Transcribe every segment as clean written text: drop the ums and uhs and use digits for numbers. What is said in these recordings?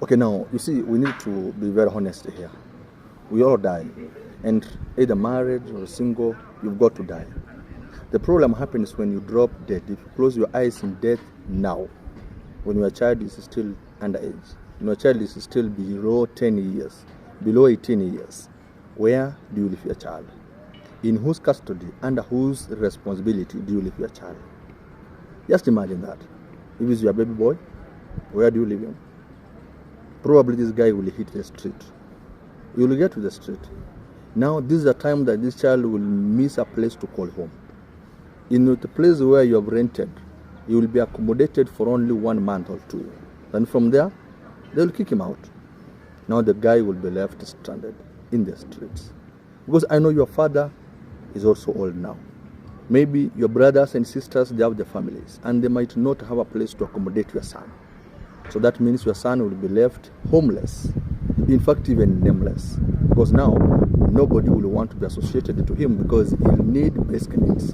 Okay, now, you see, we need to be very honest here. We all die. And either married or single, you've got to die. The problem happens when you drop dead. If you close your eyes in death now, when your child is still underage, when your child is still below 10 years, below 18 years, where do you leave your child? In whose custody, under whose responsibility do you leave your child? Just imagine that. If it's your baby boy, where do you leave him? Probably this guy will hit the street. You will get to the street. Now, this is the time that this child will miss a place to call home. In the place where you have rented, you will be accommodated for only 1 month or 2. Then from there, they will kick him out. Now the guy will be left stranded in the streets. Because I know your father is also old now. Maybe your brothers and sisters, they have their families, and they might not have a place to accommodate your son. So that means your son will be left homeless, in fact even nameless, because now nobody will want to be associated to him because he'll need basic needs,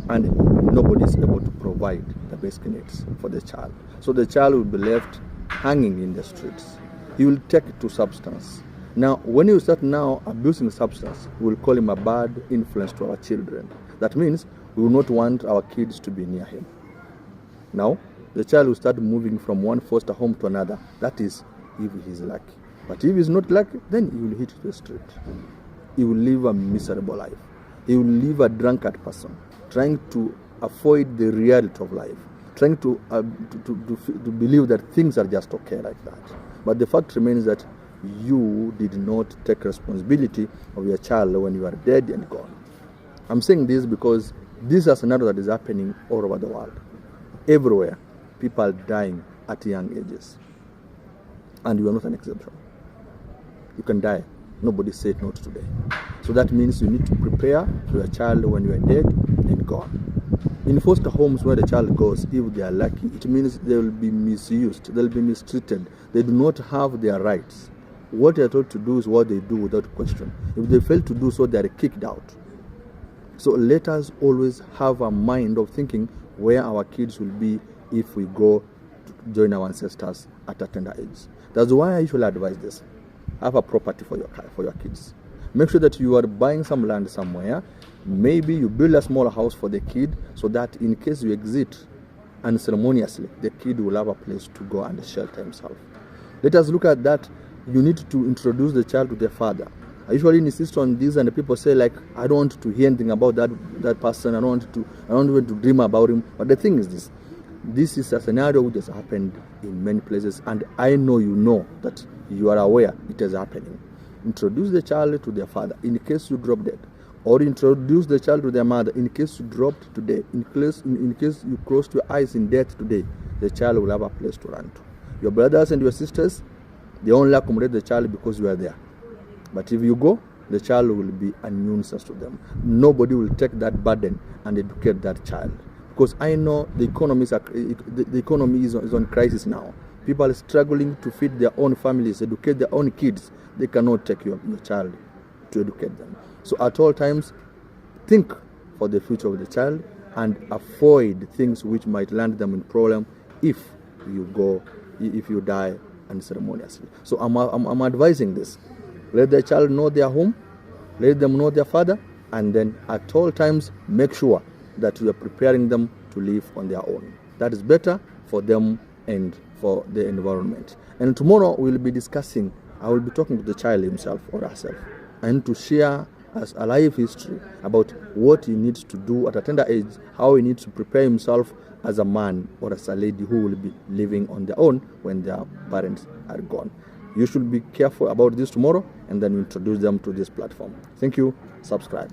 and nobody is able to provide the basic needs for the child. So the child will be left hanging in the streets. He will take to substance. Now, when you start now abusing substance, we will call him a bad influence to our children. That means we will not want our kids to be near him. Now, the child will start moving from one foster home to another. That is, if he is lucky. But if he is not lucky, then he will hit the street. He will live a miserable life. He will live a drunkard person, trying to avoid the reality of life, trying to believe that things are just okay like that. But the fact remains that you did not take responsibility of your child when you are dead and gone. I'm saying this because this is a scenario that is happening all over the world. Everywhere, people are dying at young ages. And you are not an exception. You can die. Nobody said not today. So that means you need to prepare for your child when you are dead and gone. In foster homes where the child goes, if they are lucky, it means they will be misused, they will be mistreated. They do not have their rights. What they are told to do is what they do without question. If they fail to do so, they are kicked out. So let us always have a mind of thinking where our kids will be if we go to join our ancestors at a tender age. That's why I usually advise this. Have a property for your kids. Make sure that you are buying some land somewhere. Maybe you build a small house for the kid so that in case you exit unceremoniously, the kid will have a place to go and shelter himself. Let us look at that. You need to introduce the child to their father. I usually insist on this, and the people say, like, I don't want to hear anything about that person. I don't want to dream about him. But the thing is this is a scenario which has happened in many places, and I know you know that you are aware it is happening. Introduce the child to their father in case you drop dead, or introduce the child to their mother in case you dropped today. In case you closed your eyes in death today, the child will have a place to run to. Your brothers and your sisters, they only accommodate the child because you are there. But if you go, the child will be a nuisance to them. Nobody will take that burden and educate that child. Because I know the economy is on crisis now. People are struggling to feed their own families, educate their own kids. They cannot take your child to educate them. So at all times, think for the future of the child and avoid things which might land them in problem if you die unceremoniously. So I'm advising this. Let the child know their home, let them know their father, and then at all times make sure that you are preparing them to live on their own. That is better for them and for the environment. And tomorrow I will be talking to the child himself or herself, and to share as a life history about what he needs to do at a tender age, how he needs to prepare himself as a man or as a lady who will be living on their own when their parents are gone. You should be careful about this tomorrow, and then introduce them to this platform. Thank you. Subscribe.